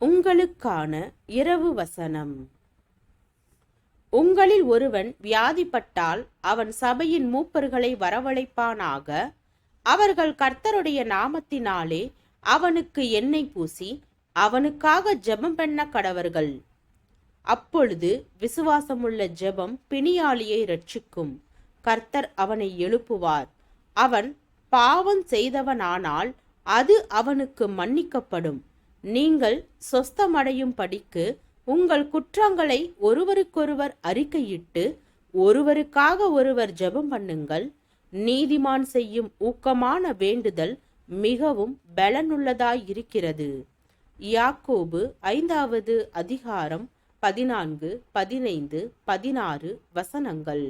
உங்களுக்கான இரவு வசனம். உங்களில் ஒருவன் வியாதிப்பட்டால் அவன் சபையின் மூப்பர்களை வரவழைப்பானாக. அவர்கள் கர்த்தருடைய நாமத்தினாலே அவனுக்கு எண்ணெய் பூசி அவனுக்காக ஜெபம் பண்ண கடவர்கள். அப்பொழுது விசுவாசமுள்ள ஜெபம் பிணியாளியை இரட்சிக்கும். கர்த்தர் அவனை எழுப்புவார். அவன் பாவம் செய்தவனானால் அது அவனுக்கு மன்னிக்கப்படும். நீங்கள் சொஸ்தமடையும் படிக்கு உங்கள் குற்றங்களை ஒருவருக்கொருவர் அறிக்கையிட்டு ஒருவருக்காக ஒருவர் ஜெபம் பண்ணுங்கள். நீதிமான் செய்யும் ஊக்கமான வேண்டுதல் மிகவும் பலனுள்ளதாயிருக்கிறது. யாக்கோபு 5வது அதிகாரம் 14, 15, 16 வசனங்கள்.